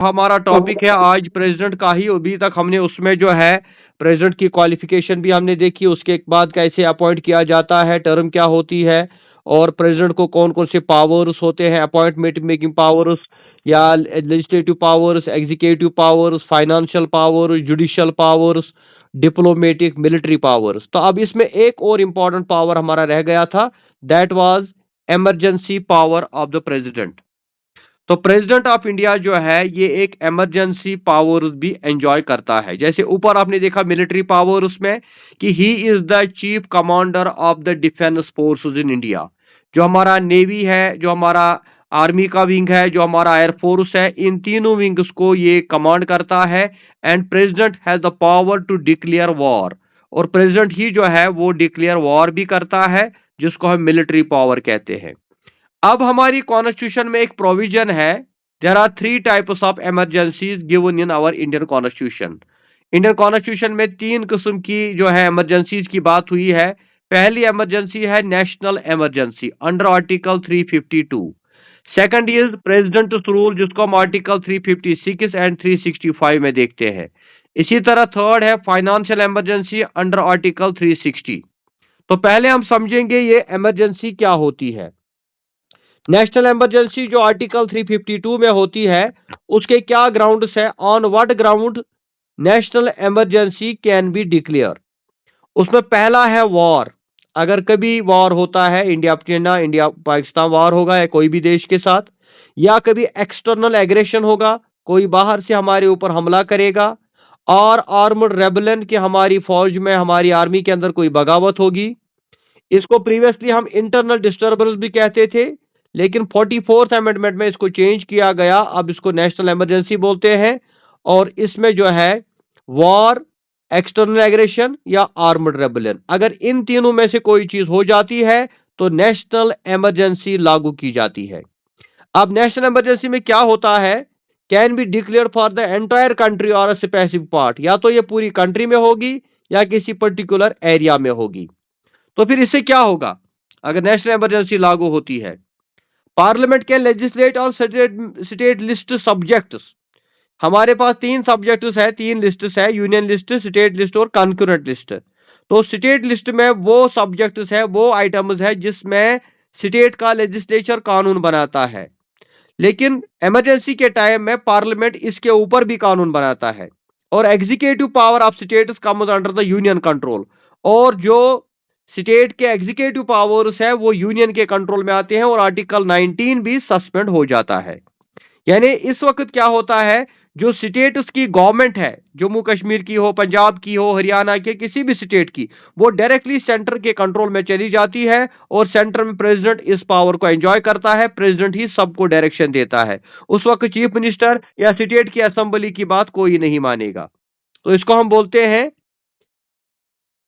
हमारा टॉपिक है आज प्रेसिडेंट का ही। अभी तक हमने उसमें जो है प्रेसिडेंट की क्वालिफिकेशन भी हमने देखी, उसके बाद कैसे अपॉइंट किया जाता है, टर्म क्या होती है, और प्रेसिडेंट को कौन कौन से पावर्स होते हैं, अपॉइंटमेंट मेकिंग पावर्स या legislative powers, executive powers, financial powers, judicial powers, diplomatic, military powers. तो अब इसमें एक और इम्पॉर्टेंट पावर हमारा रह गया था, that was emergency power of the president. तो प्रेसिडेंट ऑफ इंडिया जो है ये एक इमरजेंसी पावर्स भी एंजॉय करता है। जैसे ऊपर आपने देखा मिलिट्री पावर्स में कि he is the chief commander of the defence forces in India. जो हमारा नेवी है, जो हमारा आर्मी का विंग है, जो हमारा एयरफोर्स है, इन तीनों विंग्स को ये कमांड करता है। And president has the power to declare war. और प्रेसिडेंट ही जो है वो डिक्लेयर वॉर भी करता है, जिसको हम मिलिट्री पावर कहते हैं। अब हमारी कॉन्स्टिट्यूशन में एक प्रोविजन है, there are three types of emergencies given in our Indian constitution. Indian constitution में तीन किस्म की जो है इमरजेंसीज की बात हुई है। पहली इमरजेंसी है national emergency under article 352। Second is president rule, जिसको हम आर्टिकल 356 एंड 365 में देखते हैं। इसी तरह थर्ड है फाइनेंशियल इमरजेंसी अंडर आर्टिकल 360। तो पहले हम समझेंगे ये इमरजेंसी क्या होती है। नेशनल इमरजेंसी जो आर्टिकल 352 में होती है, उसके क्या ग्राउंड्स है, on what ground national emergency can be declare. उसमें पहला है वॉर। अगर कभी वॉर होता है, India China, India Pakistan war होगा या कोई भी देश के साथ, या कभी एक्सटर्नल एग्रेशन होगा, कोई बाहर से हमारे ऊपर हमला करेगा, और आर्मड रेबलन की हमारी फौज में, हमारी आर्मी के अंदर कोई बगावत होगी। इसको प्रीवियसली हम इंटरनल डिस्टर्बेंस भी कहते थे, लेकिन 44th अमेंडमेंट में इसको चेंज किया गया, अब इसको नेशनल इमरजेंसी बोलते हैं। और इसमें जो है वॉर, एक्सटर्नल एग्रेशन या आर्मड रेबेलियन, अगर इन तीनों में से कोई चीज हो जाती है तो नेशनल इमरजेंसी लागू की जाती है। अब नेशनल इमरजेंसी में क्या होता है, can be declare for the entire country और स्पेसिफिक पार्ट, या तो ये पूरी कंट्री में होगी या किसी पर्टिकुलर एरिया में होगी। तो फिर इससे क्या होगा अगर नेशनल इमरजेंसी लागू होती है। Parliament can legislate on state list subjects. हमारे पास तीन सब्जेक्ट्स है, तीन लिस्ट्स है, यूनियन लिस्ट, स्टेट लिस्ट और कंकरेंट लिस्ट। तो स्टेट लिस्ट में वो सब्जेक्ट्स है, वो आइटम्स है जिसमें स्टेट का लेजिस्लेचर कानून बनाता है। लेकिन इमरजेंसी के टाइम में पार्लियामेंट इसके ऊपर भी कानून बनाता है। और executive power of states comes under the union control. और जो स्टेट के एग्जीक्यूटिव पावर्स है वो यूनियन के कंट्रोल में आते हैं, और आर्टिकल 19 भी सस्पेंड हो जाता है। यानी इस वक्त क्या होता है, जो स्टेट्स की गवर्नमेंट है, जम्मू कश्मीर की हो, पंजाब की हो, हरियाणा के किसी भी स्टेट की, वो डायरेक्टली सेंटर के कंट्रोल में चली जाती है। और सेंटर में प्रेसिडेंट इस पावर को एंजॉय करता है, प्रेसिडेंट ही सबको डायरेक्शन देता है। उस वक्त चीफ मिनिस्टर या स्टेट की असेंबली की बात कोई नहीं मानेगा। तो इसको हम बोलते हैं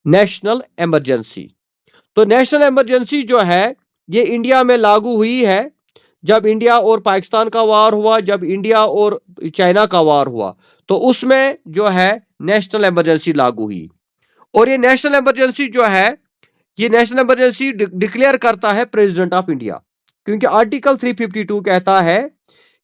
नेशनल इमरजेंसी। तो नेशनल इमरजेंसी जो है ये इंडिया में लागू हुई है जब इंडिया और पाकिस्तान का वार हुआ, जब इंडिया और चाइना का वार हुआ, तो उसमें जो है नेशनल इमरजेंसी लागू हुई। और ये नेशनल इमरजेंसी जो है, ये नेशनल इमरजेंसी डिक्लेयर करता है प्रेसिडेंट ऑफ इंडिया। क्योंकि आर्टिकल 352 कहता है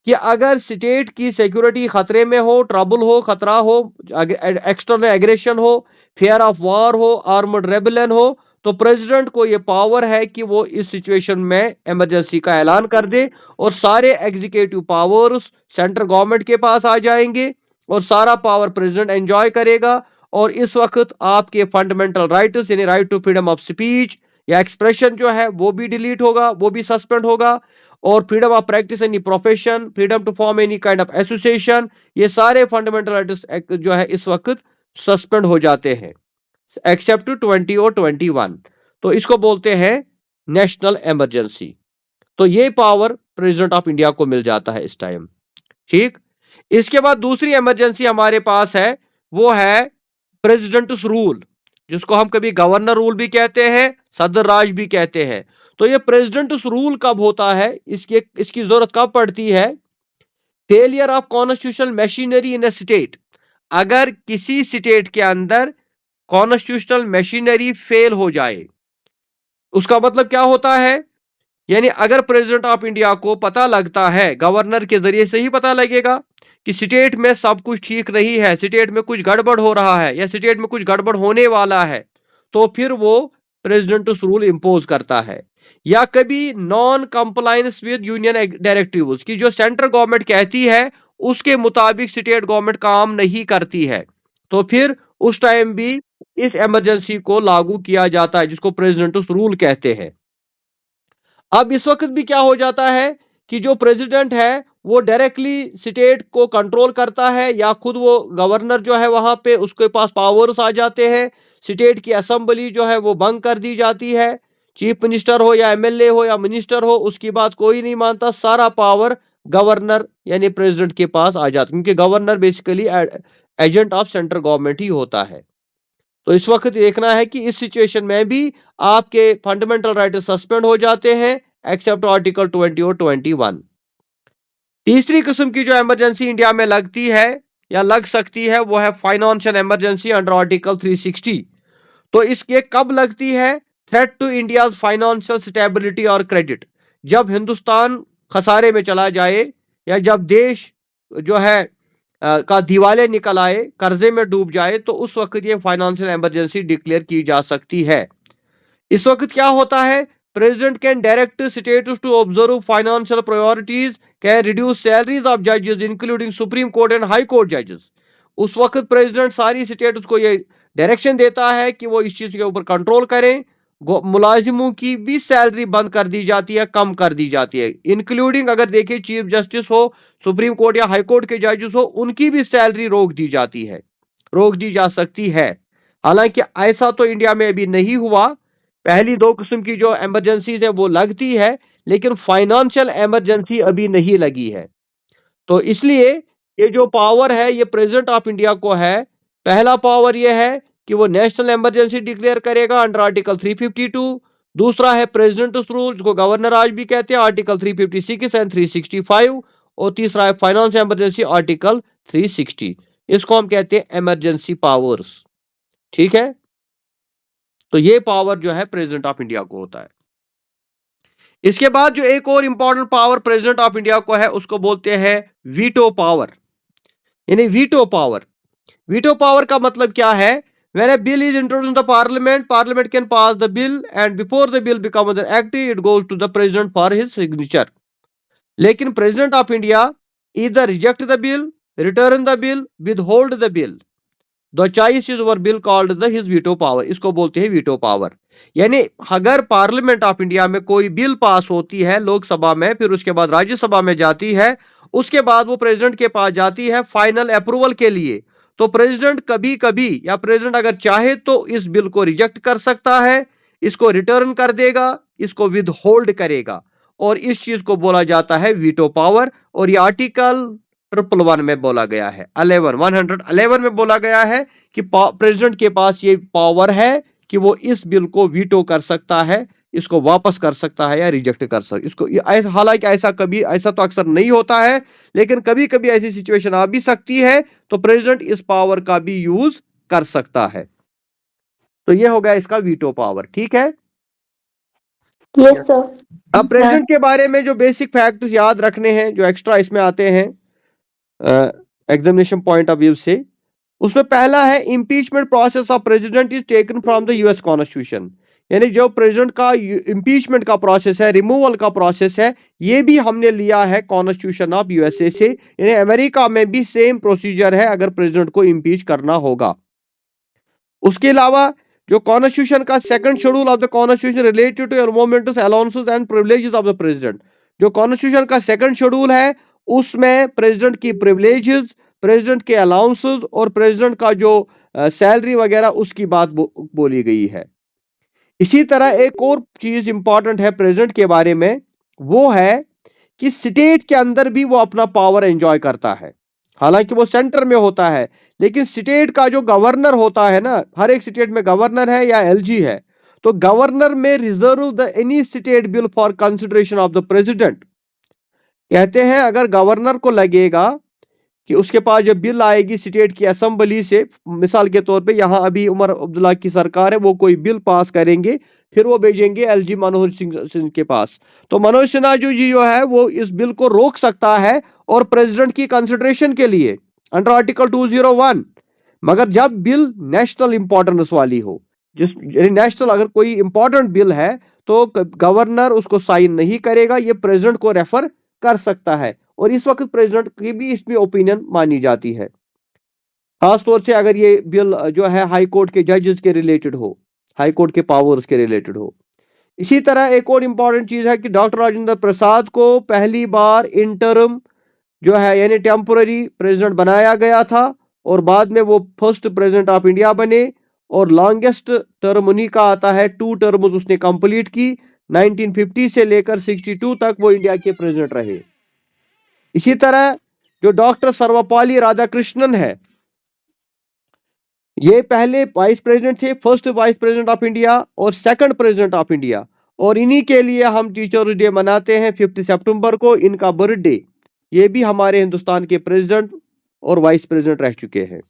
कि अगर स्टेट की सिक्योरिटी खतरे में हो, ट्रबल हो, खतरा हो, एक्सटर्नल एग्रेशन हो, फियर ऑफ वॉर हो, आर्मड रेबेलियन हो, तो प्रेसिडेंट को यह पावर है कि वो इस सिचुएशन में इमरजेंसी का ऐलान कर दे, और सारे एग्जीक्यूटिव पावर्स सेंट्रल गवर्नमेंट के पास आ जाएंगे, और सारा पावर प्रेसिडेंट एंजॉय करेगा। और इस वक्त आपके फंडामेंटल राइट्स यानी right to freedom of speech या एक्सप्रेशन जो है वो भी डिलीट होगा, वो भी सस्पेंड होगा। और freedom of practice any profession, freedom to form any kind of association, ये सारे फंडामेंटल राइट्स जो है इस वक्त सस्पेंड हो जाते हैं, एक्सेप्ट 20 और 21। तो इसको बोलते हैं नेशनल इमरजेंसी। तो ये पावर प्रेसिडेंट ऑफ इंडिया को मिल जाता है इस टाइम। ठीक। इसके बाद दूसरी इमरजेंसी हमारे पास है, वो है प्रेसिडेंट्स रूल, जिसको हम कभी गवर्नर रूल भी कहते हैं, सदर राज भी कहते हैं। तो ये प्रेसिडेंट्स रूल कब होता है, इसकी जरूरत कब पड़ती है, failure of constitutional machinery in A state. अगर किसी स्टेट के अंदर कॉन्स्टिट्यूशनल मशीनरी फेल हो जाए, उसका मतलब क्या होता है यानी अगर प्रेसिडेंट ऑफ इंडिया को पता लगता है, गवर्नर के जरिए से ही पता लगेगा कि स्टेट में सब कुछ ठीक नहीं है, स्टेट में कुछ गड़बड़ हो रहा है या स्टेट में कुछ गड़बड़ होने वाला है, तो फिर वो प्रेसिडेंट रूल इंपोज करता है। या कभी non compliance with union directives की जो सेंट्रल गवर्नमेंट कहती है उसके मुताबिक स्टेट गवर्नमेंट काम नहीं करती है, तो फिर उस टाइम भी इस इमरजेंसी को लागू किया जाता है, जिसको प्रेसिडेंट रूल कहते हैं। अब इस वक्त भी क्या हो जाता है कि जो प्रेसिडेंट है वो डायरेक्टली स्टेट को कंट्रोल करता है, या खुद वो गवर्नर जो है वहां पे उसके पास पावर्स आ जाते हैं, स्टेट की असेंबली जो है वो भंग कर दी जाती है, चीफ मिनिस्टर हो या एमएलए हो या मिनिस्टर हो उसकी बात कोई नहीं मानता, सारा पावर गवर्नर यानी प्रेसिडेंट के पास आ जाता, क्योंकि governor basically agent of central government ही होता है। तो इस वक्त देखना है कि इस सिचुएशन में भी आपके फंडामेंटल राइट सस्पेंड हो जाते हैं एक्सेप्ट आर्टिकल 20 और 21। तीसरी किस्म की जो इमरजेंसी इंडिया में लगती है या लग सकती है वो है फाइनेंशियल इमरजेंसी अंडर आर्टिकल 360। तो इसके कब लगती है? Threat to India financial stability और क्रेडिट, जब हिंदुस्तान खसारे में चला जाए या जब देश जो है का दिवाले निकल आए, कर्जे में डूब जाए, तो उस वक्त ये फाइनेंशियल इमरजेंसी डिक्लेयर की जा सकती है। इस वक्त क्या होता है? President can direct states to observe financial priorities, can reduce salaries of जजेस including supreme court and high court जजेस। उस वक्त प्रेसिडेंट सारी स्टेट्स को ये डायरेक्शन देता है कि वो इस चीज के ऊपर कंट्रोल करें, मुलाजिमों की भी सैलरी बंद कर दी जाती है, कम कर दी जाती है, इंक्लूडिंग अगर देखिए चीफ जस्टिस हो, सुप्रीम कोर्ट या हाई कोर्ट के जजेस हो, उनकी भी सैलरी रोक दी जाती है, रोक दी जा सकती है। हालांकि ऐसा तो इंडिया में अभी नहीं हुआ, पहली दो किस्म की जो इमरजेंसीज है वो लगती है, लेकिन फाइनेंशियल इमरजेंसी अभी नहीं लगी है। तो इसलिए ये जो पावर है ये प्रेसिडेंट ऑफ इंडिया को है। पहला पावर ये है कि वो नेशनल इमरजेंसी डिक्लेयर करेगा अंडर आर्टिकल 352। दूसरा है प्रेसिडेंट रूल, जिसको गवर्नर आज भी कहते हैं, आर्टिकल 356 एंड 365। और तीसरा है फाइनेंस इमरजेंसी, आर्टिकल 360। इसको हम कहते हैं इमरजेंसी पावर्स। ठीक है, तो ये पावर जो है प्रेसिडेंट ऑफ इंडिया को होता है। इसके बाद जो एक और important power president of India को है उसको बोलते हैं वीटो पावर, यानी वीटो पावर। वीटो पावर का मतलब क्या है? When a bill is introduced in the parliament, parliament can pass the bill and before the bill becomes an act, it goes to the president for his signature. लेकिन president of India either reject the bill, return the bill, withhold the bill. The choice is over bill called the his veto power. इसको बोलते हैं veto power. यानी अगर parliament of India में कोई bill pass होती है लोकसभा में, फिर उसके बाद राज्यसभा में जाती है, उसके बाद वो प्रेसिडेंट के पास जाती है फाइनल अप्रूवल के लिए, तो प्रेसिडेंट कभी कभी या प्रेसिडेंट अगर चाहे तो इस बिल को रिजेक्ट कर सकता है, इसको रिटर्न कर देगा, इसको विद होल्ड करेगा, और इस चीज को बोला जाता है वीटो पावर। और ये आर्टिकल 111 में बोला गया है, 111 में बोला गया है कि प्रेसिडेंट के पास ये पावर है कि वो इस बिल को वीटो कर सकता है, इसको वापस कर सकता है या रिजेक्ट कर सकता है इसको। हालांकि ऐसा तो अक्सर नहीं होता है, लेकिन कभी कभी ऐसी सिचुएशन आ भी सकती है, तो प्रेसिडेंट इस पावर का भी यूज कर सकता है। तो ये हो गया इसका वीटो पावर। ठीक है, यस सर। अब प्रेसिडेंट के बारे में जो बेसिक फैक्ट्स याद रखने हैं, जो एक्स्ट्रा इसमें आते हैं एग्जामिनेशन पॉइंट ऑफ व्यू से, उसमें पहला है impeachment process of president is taken from the US constitution. यानी जो प्रेसिडेंट का इम्पीचमेंट का प्रोसेस है, रिमूवल का प्रोसेस है, ये भी हमने लिया है कॉन्स्टिट्यूशन ऑफ यूएसए से। यानी अमेरिका में भी सेम प्रोसीजर है अगर प्रेसिडेंट को इम्पीच करना होगा। उसके अलावा जो कॉन्स्टिट्यूशन का second schedule of the constitution related two moments allowances and privileges of the president, जो कॉन्स्टिट्यूशन का सेकंड शेड्यूल है उसमें प्रेसिडेंट की प्रिविलेजेस, प्रेसिडेंट के अलाउंसेस और प्रेसिडेंट का जो सैलरी वगैरह उसकी बात बोली गई है। इसी तरह एक और चीज इंपॉर्टेंट है प्रेसिडेंट के बारे में, वो है कि स्टेट के अंदर भी वो अपना पावर एंजॉय करता है। हालांकि वो सेंटर में होता है, लेकिन स्टेट का जो गवर्नर होता है ना, हर एक स्टेट में गवर्नर है या एलजी है, तो गवर्नर में reserve the any state bill for consideration of the president. कहते हैं अगर गवर्नर को लगेगा कि उसके पास जब बिल आएगी स्टेट की असेंबली से, मिसाल के तौर पे यहाँ अभी उमर अब्दुल्ला की सरकार है, वो कोई बिल पास करेंगे, फिर वो भेजेंगे एलजी मनोज सिंह के पास, तो मनोज सिन्हा जी जो है वो इस बिल को रोक सकता है और प्रेसिडेंट की कंसिडरेशन के लिए अंडर आर्टिकल 201। मगर जब बिल नेशनल इंपॉर्टेंस वाली हो, जिस नेशनल अगर कोई इंपॉर्टेंट बिल है तो गवर्नर उसको साइन नहीं करेगा, ये प्रेसिडेंट को रेफर कर सकता है, और इस वक्त प्रेसिडेंट की भी इसमें ओपिनियन मानी जाती है, खासतौर से अगर ये बिल जो है हाई कोर्ट के जजेस के रिलेटेड हो, हाई कोर्ट के पावर्स के रिलेटेड हो। इसी तरह एक और इंपॉर्टेंट चीज है कि डॉक्टर राजेंद्र प्रसाद को पहली बार इंटरम जो है यानी टेम्पोररी प्रेसिडेंट बनाया गया था, और बाद में वो फर्स्ट प्रेसिडेंट ऑफ इंडिया बने, और लॉन्गेस्ट टर्म उन्हीं का आता है, 2 टर्म्स उसने कंप्लीट की, 1950 से लेकर 62 तक वो इंडिया के प्रेसिडेंट रहे। इसी तरह जो डॉक्टर सर्वपल्ली राधाकृष्णन है, ये पहले वाइस प्रेसिडेंट थे, first vice president of India और सेकंड प्रेसिडेंट ऑफ इंडिया, और इन्हीं के लिए हम टीचर्स डे मनाते हैं 5 सितंबर को, इनका बर्थडे। ये भी हमारे हिंदुस्तान के प्रेसिडेंट और वाइस प्रेसिडेंट रह चुके हैं।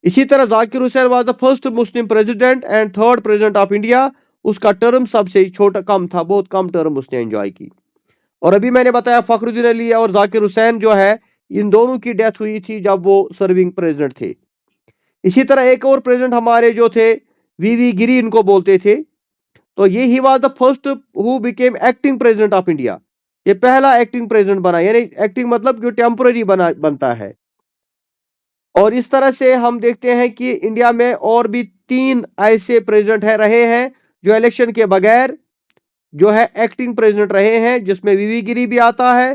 इसी तरह Zakir Hussain was the first Muslim president and third president of India, उसका टर्म सबसे छोटा कम था, बहुत कम टर्म उसने एंजॉय की। और अभी मैंने बताया फखरुद्दीन अली और जाकिर हुसैन जो है, इन दोनों की डेथ हुई थी जब वो सर्विंग प्रेसिडेंट थे। इसी तरह एक और प्रेसिडेंट हमारे जो थे, वीवी गिरी इनको बोलते थे, तो ये he was the first who became acting president of India, ये पहला एक्टिंग प्रेसिडेंट बना, यानी एक्टिंग मतलब जो टेम्पोररी बनता है। और इस तरह से हम देखते हैं कि इंडिया में और भी 3 ऐसे प्रेसिडेंट रहे हैं जो इलेक्शन के बगैर जो है एक्टिंग प्रेसिडेंट रहे हैं, जिसमें वीवी गिरी भी आता है,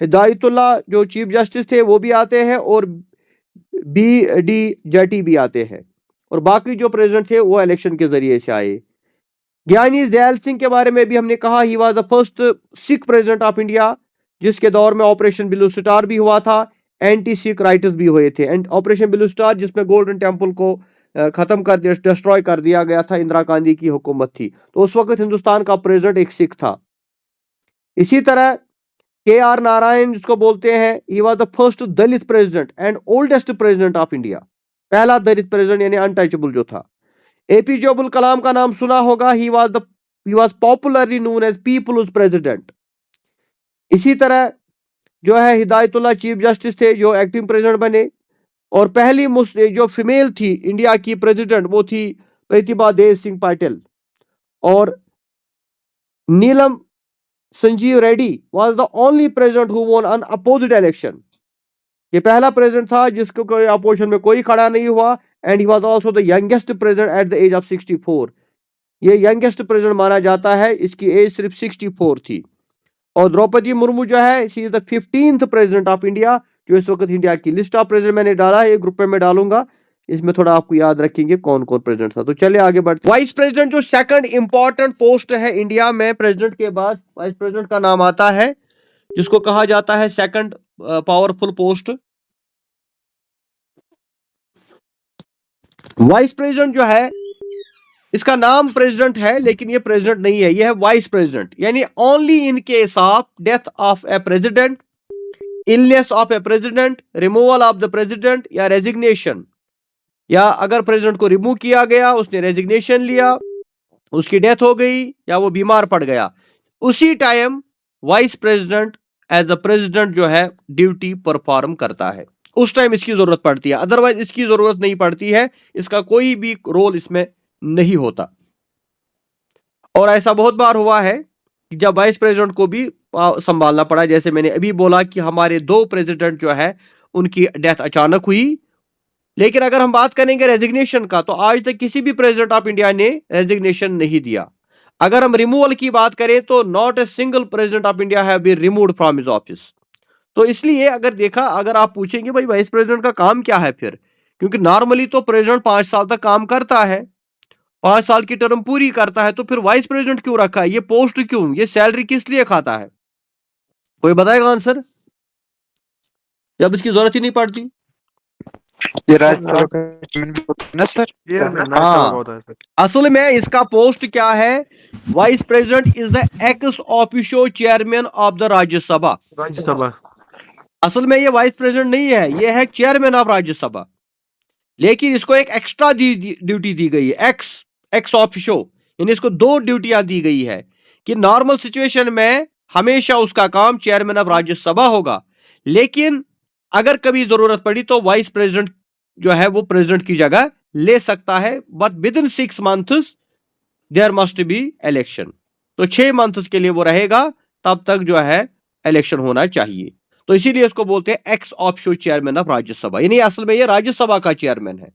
हिदायतुल्ला जो चीफ जस्टिस थे वो भी आते हैं, और बी डी जेटी भी आते हैं, और बाकी जो प्रेसिडेंट थे वो इलेक्शन के जरिए से आए। ज्ञानी दयाल सिंह के बारे में भी हमने कहा, he was the first Sikh president of India, जिसके दौर में ऑपरेशन ब्लू स्टार भी हुआ था, एंटी सिख राइट्स भी हुए थे, एंड ऑपरेशन ब्लू स्टार जिसमें गोल्डन टेम्पल को खत्म कर दिया, डिस्ट्रॉय कर दिया गया था, इंदिरा गांधी की हुकूमत थी, तो उस वक्त हिंदुस्तान का प्रेसिडेंट एक सिख था। इसी तरह के आर नारायण जिसको बोलते हैं, he was the first Dalit president and oldest president of India, पहला दलित प्रेसिडेंट यानी अनटचेबल जो था। एपीजे अब्दुल कलाम का नाम सुना होगा, he was popularly known as people's president. इसी तरह जो है हिदायतुल्ला चीफ जस्टिस थे जो एक्टिंग प्रेसिडेंट बने, और पहली जो फीमेल थी इंडिया की प्रेसिडेंट वो थी प्रतिभा देव सिंह पाटिल, और Neelam Sanjiva Reddy was the only president who won unopposed election, ये पहला प्रेसिडेंट था जिसको कोई अपोजिशन में कोई खड़ा नहीं हुआ, and he was also the youngest president at the age of 64, ये यंगेस्ट प्रेसिडेंट माना जाता है, इसकी एज सिर्फ 64 थी। और द्रौपदी मुर्मू जो है, she is the 15th president of India, जो इस वक्त इंडिया की लिस्ट ऑफ प्रेसिडेंट मैंने डाला है, एक ग्रुप में डालूंगा, इसमें थोड़ा आपको याद रखेंगे कौन कौन प्रेसिडेंट था। तो चलिए आगे बढ़ते। वाइस प्रेसिडेंट जो सेकंड इंपॉर्टेंट पोस्ट है इंडिया में, प्रेसिडेंट के बाद वाइस प्रेसिडेंट का नाम आता है, जिसको कहा जाता है second powerful post. Vice president जो है, इसका नाम प्रेसिडेंट है लेकिन ये प्रेसिडेंट नहीं है, ये है वाइस प्रेसिडेंट, यानी only in case of death of A president, illness of A president, removal of the president, या रेजिग्नेशन, या अगर प्रेसिडेंट को रिमूव किया गया, उसने रेजिग्नेशन लिया, उसकी डेथ हो गई, या वो बीमार पड़ गया, उसी time vice president as a president जो है ड्यूटी परफॉर्म करता है, उस टाइम इसकी जरूरत पड़ती है, अदरवाइज इसकी जरूरत नहीं पड़ती है, इसका कोई भी रोल इसमें नहीं होता। और ऐसा बहुत बार हुआ है कि जब वाइस प्रेसिडेंट को भी संभालना पड़ा, जैसे मैंने अभी बोला कि हमारे 2 प्रेसिडेंट जो है उनकी डेथ अचानक हुई। लेकिन अगर हम बात करेंगे रेजिग्नेशन का, तो आज तक किसी भी प्रेसिडेंट ऑफ इंडिया ने रेजिग्नेशन नहीं दिया। अगर हम रिमूवल की बात करें तो not a single president of India have been removed from his office. तो इसलिए अगर आप पूछेंगे भाई वाइस प्रेसिडेंट का काम क्या है फिर, क्योंकि नॉर्मली तो प्रेसिडेंट 5 साल तक काम करता है, 5 साल की टर्म पूरी करता है, तो फिर वाइस प्रेसिडेंट क्यों रखा है, ये पोस्ट क्यों, ये सैलरी किस लिए खाता है, कोई बताएगा आंसर, जब इसकी जरूरत ही नहीं पड़ती। ये राज्यसभा का चेयरमैन भी होता है ना सर? हाँ, असल में इसका पोस्ट क्या है, vice president is the ex officio chairman of the Rajya Sabha. असल में ये वाइस प्रेसिडेंट नहीं है, ये है चेयरमैन ऑफ राज्यसभा, लेकिन इसको एक एक्स्ट्रा ड्यूटी दी गई है, एक्स ऑफिशियो, यानी इसको 2 ड्यूटियां दी गई है कि नॉर्मल सिचुएशन में हमेशा उसका काम चेयरमैन ऑफ राज्यसभा होगा, लेकिन अगर कभी जरूरत पड़ी तो वाइस प्रेसिडेंट जो है वो प्रेसिडेंट की जगह ले सकता है, but with in 6 months there must be election. तो 6 मंथ्स के लिए वो रहेगा, तब तक जो है इलेक्शन होना चाहिए। तो इसीलिए इसको बोलते हैं ex officio chairman of Rajya Sabha, यानी असल में ये राज्यसभा का चेयरमैन है।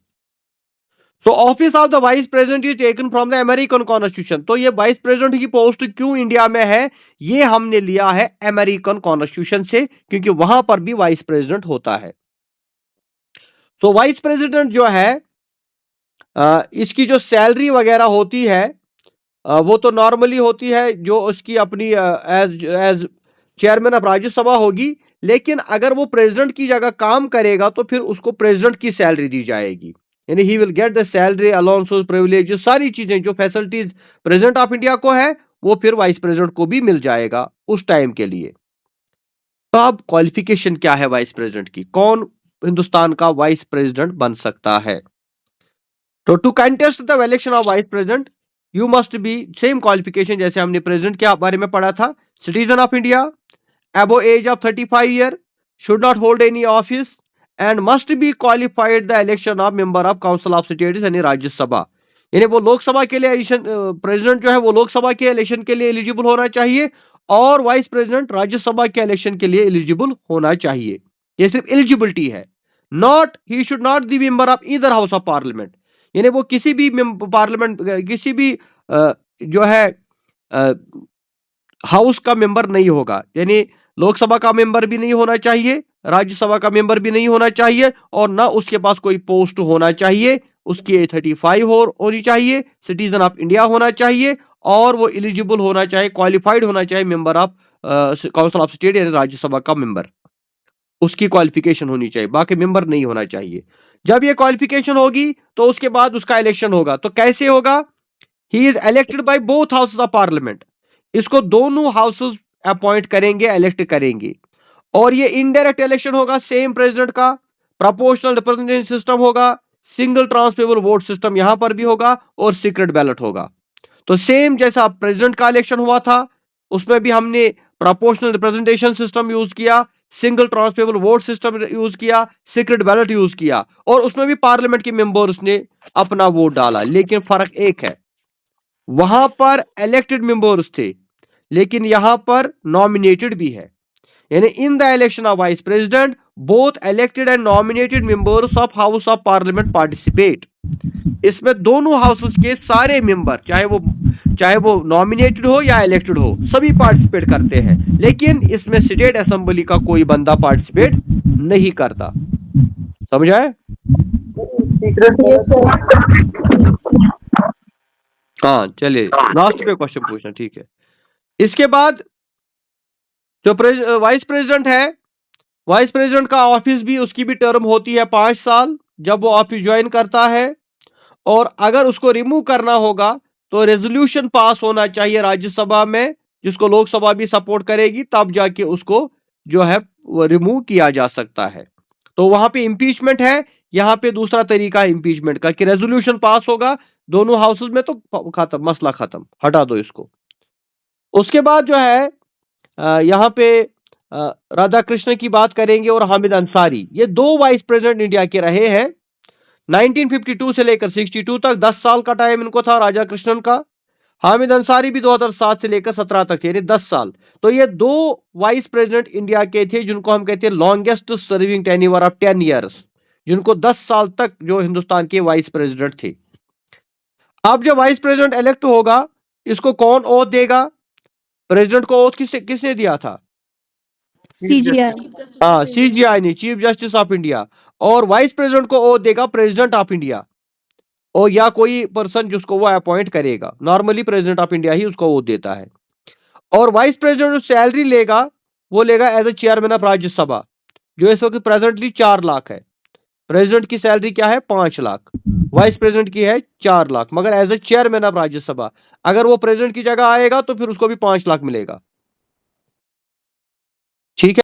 सो office of the vice president is taken from the American constitution. तो ये वाइस प्रेसिडेंट की पोस्ट क्यों इंडिया में है, ये हमने लिया है अमेरिकन कॉन्स्टिट्यूशन से, क्योंकि वहां पर भी वाइस प्रेसिडेंट होता है। सो वाइस प्रेसिडेंट जो है इसकी जो सैलरी वगैरह होती है वो तो नॉर्मली होती है जो उसकी अपनी as as chairman of Rajya Sabha होगी, लेकिन अगर वो प्रेसिडेंट की जगह काम करेगा तो फिर उसको प्रेसिडेंट की सैलरी दी जाएगी, यानी he will get the salary, allowances, privileges, सारी चीजें जो फैसिलिटीज प्रेसिडेंट ऑफ इंडिया को है वो फिर वाइस प्रेसिडेंट को भी मिल जाएगा उस टाइम के लिए। तो अब क्वालिफिकेशन क्या है वाइस प्रेसिडेंट की, कौन हिंदुस्तान का वाइस प्रेसिडेंट बन सकता है? तो to contest the election of vice president you must be, same qualification जैसे हमने प्रेसिडेंट के बारे में पढ़ा था, citizen of India, above age of 35 year, should not hold any office and must be qualified the election of member of council of state, यानी राज्यसभा, यानी वो लोकसभा के लिए प्रेसिडेंट जो है वो लोकसभा के इलेक्शन के लिए एलिजिबल होना चाहिए और वाइस प्रेसिडेंट राज्यसभा के इलेक्शन के लिए एलिजिबल होना चाहिए। ये सिर्फ एलिजिबिलिटी है, not he should not the member of either house of parliament, यानी वो किसी भी पार्लियामेंट किसी भी जो है हाउस का मेंबर नहीं होगा, यानी लोकसभा का मेंबर भी नहीं होना चाहिए, राज्यसभा का मेंबर भी नहीं होना चाहिए, और ना उसके पास कोई पोस्ट होना चाहिए, उसकी एज 35 होनी चाहिए, सिटीजन ऑफ इंडिया होना चाहिए, और वो एलिजिबल होना चाहिए, क्वालिफाइड होना चाहिए member of council of state, यानी राज्यसभा का मेंबर, उसकी क्वालिफिकेशन होनी चाहिए, बाकी मेंबर नहीं होना चाहिए। जब ये क्वालिफिकेशन होगी तो उसके बाद उसका इलेक्शन होगा। तो कैसे होगा? He is elected by both houses of parliament, इसको दोनों हाउसेस अपॉइंट करेंगे, इलेक्ट करेंगे, और ये इनडायरेक्ट इलेक्शन होगा सेम प्रेसिडेंट का, प्रोपोर्शनल रिप्रेजेंटेशन सिस्टम होगा, सिंगल ट्रांसफरेबल वोट सिस्टम यहां पर भी होगा, और सीक्रेट बैलेट होगा। तो सेम जैसा प्रेसिडेंट का इलेक्शन हुआ था उसमें भी हमने प्रोपोर्शनल रिप्रेजेंटेशन सिस्टम यूज किया, single transferable vote system use किया, सीक्रेट बैलेट यूज किया, और उसमें भी पार्लियामेंट के मेंबर्स ने अपना वोट डाला। लेकिन फर्क एक है, वहां पर इलेक्टेड मेंबर्स थे, लेकिन यहां पर नॉमिनेटेड भी है, यानी in the election of vice president both elected and nominated members of house of parliament participate. इसमें दोनों हाउसेस के सारे मेंबर, चाहे वो नॉमिनेटेड हो या इलेक्टेड हो, सभी पार्टिसिपेट करते हैं, लेकिन इसमें स्टेट असेंबली का कोई बंदा पार्टिसिपेट नहीं करता। समझ आए? Yes, sir. हाँ, चलिए लास्ट पे क्वेश्चन पूछना, ठीक है। इसके बाद जो वाइस प्रेसिडेंट है, वाइस प्रेसिडेंट का ऑफिस भी, उसकी भी टर्म होती है 5 साल जब वो ऑफिस ज्वाइन करता है, और अगर उसको रिमूव करना होगा तो रेजोल्यूशन पास होना चाहिए राज्यसभा में, जिसको लोकसभा भी सपोर्ट करेगी, तब जाके उसको जो है वो रिमूव किया जा सकता है। तो वहां पे इंपीचमेंट है, यहाँ पे दूसरा तरीका है इंपीचमेंट का कि रेजोल्यूशन पास होगा दोनों हाउसेस में तो खत्म, मसला खत्म, हटा दो इसको। उसके बाद जो है यहाँ पे राधा कृष्ण की बात करेंगे और हामिद अंसारी, ये 2 वाइस प्रेसिडेंट इंडिया के रहे हैं 1952 से लेकर 62 तक, 10 साल का टाइम इनको था राजा कृष्णन का। हामिद अंसारी भी 2007 से लेकर 17 तक थे, 10 साल। तो ये 2 वाइस प्रेसिडेंट इंडिया के थे जिनको हम कहते हैं longest serving tenure of 10 years, जिनको 10 साल तक जो हिंदुस्तान के वाइस प्रेसिडेंट थे। अब जब वाइस प्रेसिडेंट इलेक्ट होगा, इसको कौन ओथ देगा? प्रेसिडेंट को ओथ किसने दिया था? CGI. हाँ, CGI ने, चीफ जस्टिस ऑफ इंडिया, और वाइस प्रेसिडेंट को ओथ देगा प्रेसिडेंट ऑफ इंडिया, और या कोई पर्सन जिसको वो अपॉइंट करेगा। नॉर्मली प्रेसिडेंट ऑफ इंडिया ही उसको वोट देता है। और वाइस प्रेसिडेंट जो सैलरी लेगा वो लेगा as a chairman of Rajya Sabha, जो इस वक्त प्रेजेंटली 4 लाख है। प्रेसिडेंट की सैलरी क्या है? 5 लाख। वाइस प्रेसिडेंट की है 4 लाख, मगर as a chairman of Rajya Sabha अगर वो प्रेसिडेंट की जगह आएगा तो फिर उसको भी 5 लाख मिलेगा। ठीक है।